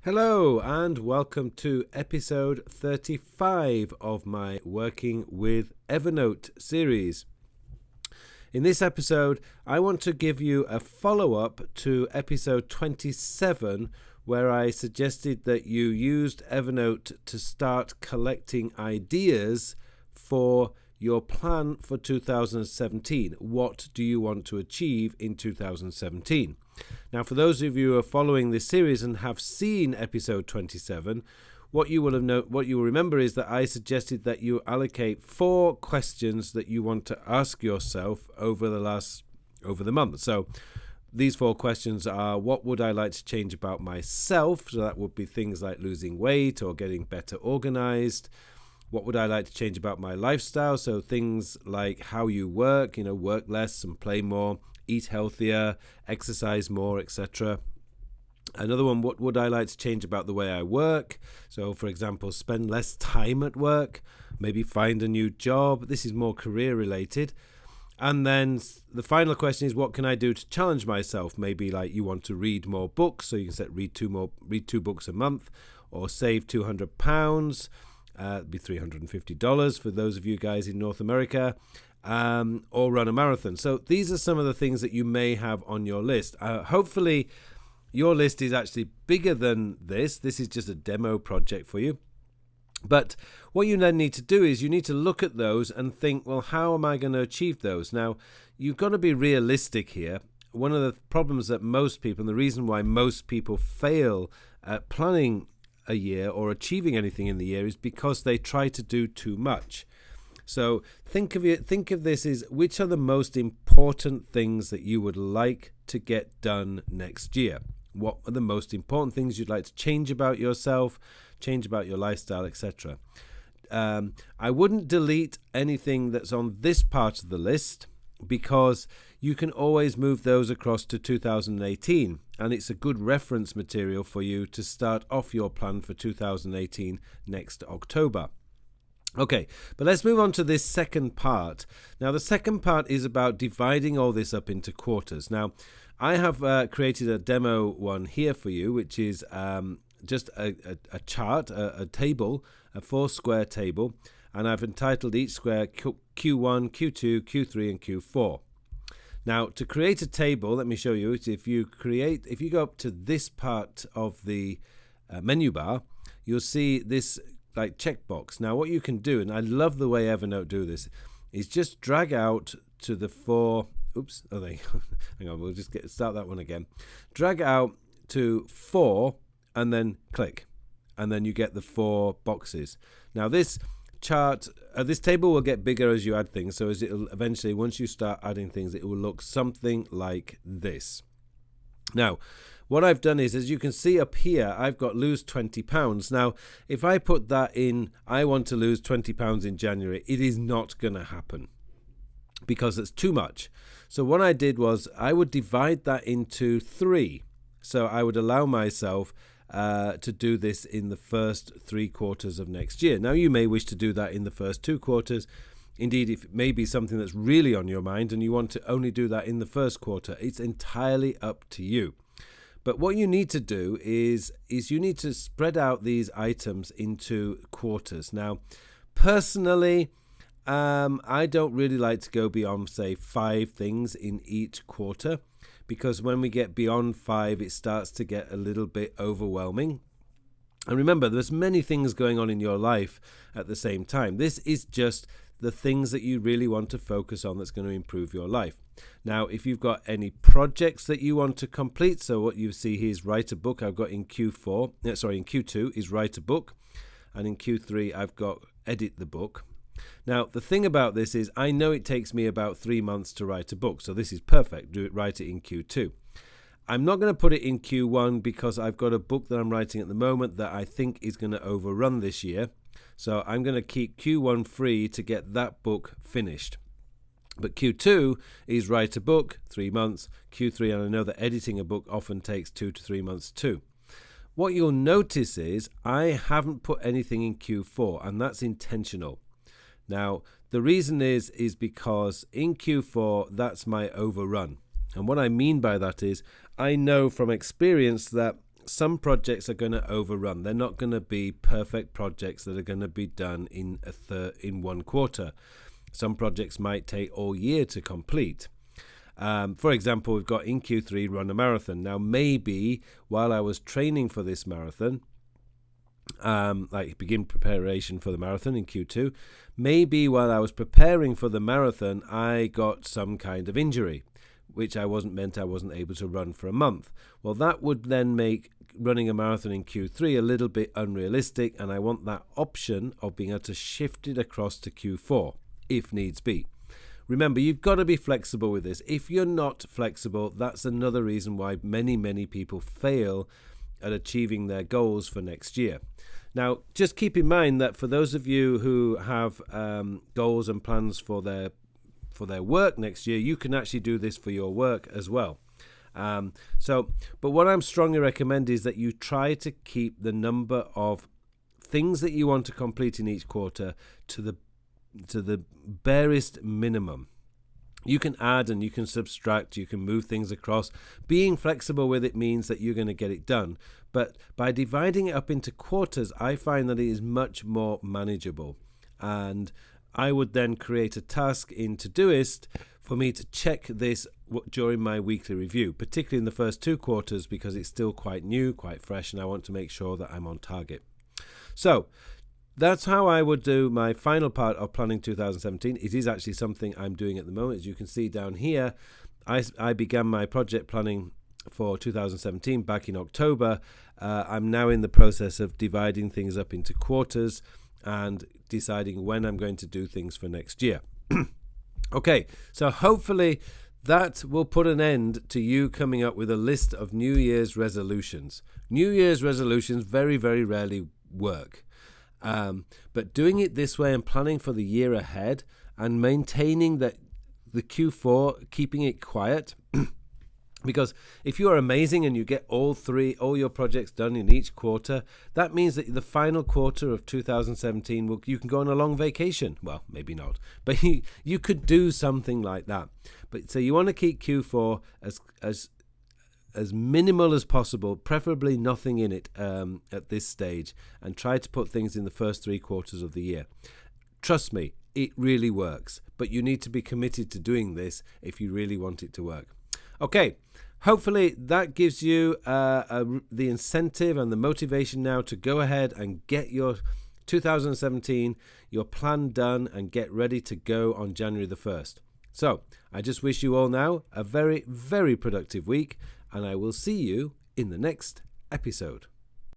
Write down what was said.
Hello and welcome to episode 35 of my Working with Evernote series. In this episode, I want to give you a follow-up to episode 27, where I suggested that you used Evernote to start collecting ideas for your plan for 2017. What do you want to achieve in 2017? Now, for those of you who are following this series and have seen episode 27, what you will remember is that I suggested that you allocate 4 questions that you want to ask yourself over the month. So these 4 questions are: what would I like to change about myself? So that would be things like losing weight or getting better organized. What would I like to change about my lifestyle? So things like how you work, work less and play more, eat healthier, exercise more, etc. Another one, what would I like to change about the way I work? So, for example, spend less time at work, maybe find a new job. This is more career related. And then the final question is, what can I do to challenge myself? Maybe like you want to read more books, so you can set read 2 books a month, or save £200. It'd be $350 for those of you guys in North America. Or run a marathon. So these are some of the things that you may have on your list. Hopefully your list is actually bigger than this. This is just a demo project for you. But what you then need to do is you need to look at those and think, well, how am I going to achieve those? Now, you've got to be realistic here. One of the problems that most people, and the reason why most people fail at planning a year or achieving anything in the year, is because they try to do too much. So think of this as, which are the most important things that you would like to get done next year? What are the most important things you'd like to change about yourself, change about your lifestyle, etc.? I wouldn't delete anything that's on this part of the list, because you can always move those across to 2018, and it's a good reference material for you to start off your plan for 2018 next October. Okay, but let's move on to this second part. Now, the second part is about dividing all this up into quarters. Now, I have created a demo one here for you, which is just a chart, a table, a 4-square table, and I've entitled each square Q1, Q2, Q3, and Q4. Now, to create a table, let me show you. If you go up to this part of the menu bar, you'll see this like checkbox. Now, what you can do, and I love the way Evernote do this, is just drag out to the 4. Oops, oh, there you go. Hang on, we'll just start that one again. Drag out to 4 and then click, and then you get the 4 boxes. Now, this chart, this table will get bigger as you add things. So as it'll eventually, once you start adding things, it will look something like this. Now, what I've done is, as you can see up here, I've got lose 20 pounds. Now, if I put that in, I want to lose 20 pounds in January, it is not going to happen because it's too much. So what I did was I would divide that into 3. So I would allow myself to do this in the first 3 quarters of next year. Now, you may wish to do that in the first 2 quarters. Indeed, if it may be something that's really on your mind and you want to only do that in the first quarter, it's entirely up to you. But what you need to do is you need to spread out these items into quarters. Now, personally, I don't really like to go beyond, say, 5 things in each quarter, because when we get beyond 5, it starts to get a little bit overwhelming. And remember, there's many things going on in your life at the same time. This is just the things that you really want to focus on that's going to improve your life. Now, if you've got any projects that you want to complete, so what you see here is write a book. I've got in Q2 is write a book, and in Q3 I've got edit the book. Now, the thing about this is I know it takes me about 3 months to write a book, so this is perfect. Write it in Q2. I'm not going to put it in Q1 because I've got a book that I'm writing at the moment that I think is going to overrun this year. So I'm going to keep Q1 free to get that book finished. But Q2 is write a book, 3 months. Q3, and I know that editing a book often takes 2 to 3 months too. What you'll notice is I haven't put anything in Q4, and that's intentional. Now, the reason is because in Q4, that's my overrun. And what I mean by that is I know from experience that some projects are going to overrun. They're not going to be perfect projects that are going to be done in one quarter. Some projects might take all year to complete. For example, we've got in Q3 run a marathon. Now, maybe while I was training for this marathon, like begin preparation for the marathon in Q2, maybe while I was preparing for the marathon, I got some kind of injury, which I wasn't able to run for a month. Well, that would then make running a marathon in Q3 a little bit unrealistic, and I want that option of being able to shift it across to Q4 if needs be. Remember, you've got to be flexible with this. If you're not flexible, that's another reason why many people fail at achieving their goals for next year. Now, just keep in mind that for those of you who have goals and plans for their work next year, you can actually do this for your work as well. But what I'm strongly recommend is that you try to keep the number of things that you want to complete in each quarter to the barest minimum. You can add and you can subtract, you can move things across. Being flexible with it means that you're going to get it done. But by dividing it up into quarters, I find that it is much more manageable. And I would then create a task in Todoist for me to check this during my weekly review, particularly in the first 2 quarters, because it's still quite new, quite fresh, and I want to make sure that I'm on target. So that's how I would do my final part of planning 2017. It is actually something I'm doing at the moment. As you can see down here, I began my project planning for 2017 back in October. I'm now in the process of dividing things up into quarters and deciding when I'm going to do things for next year. Okay, so hopefully that will put an end to you coming up with a list of New Year's resolutions. New Year's resolutions very rarely work. But doing it this way and planning for the year ahead and maintaining that the Q4, keeping it quiet, because if you are amazing and you get all your projects done in each quarter, that means that the final quarter of 2017 you can go on a long vacation. Well, maybe not, but you could do something like that. But so you want to keep Q4 as minimal as possible, preferably nothing in it at this stage, and try to put things in the first 3 quarters of the year. Trust me, it really works, but you need to be committed to doing this if you really want it to work. Okay, hopefully that gives you the incentive and the motivation now to go ahead and get your 2017, your plan done, and get ready to go on January the 1st. So I just wish you all now a very productive week, and I will see you in the next episode.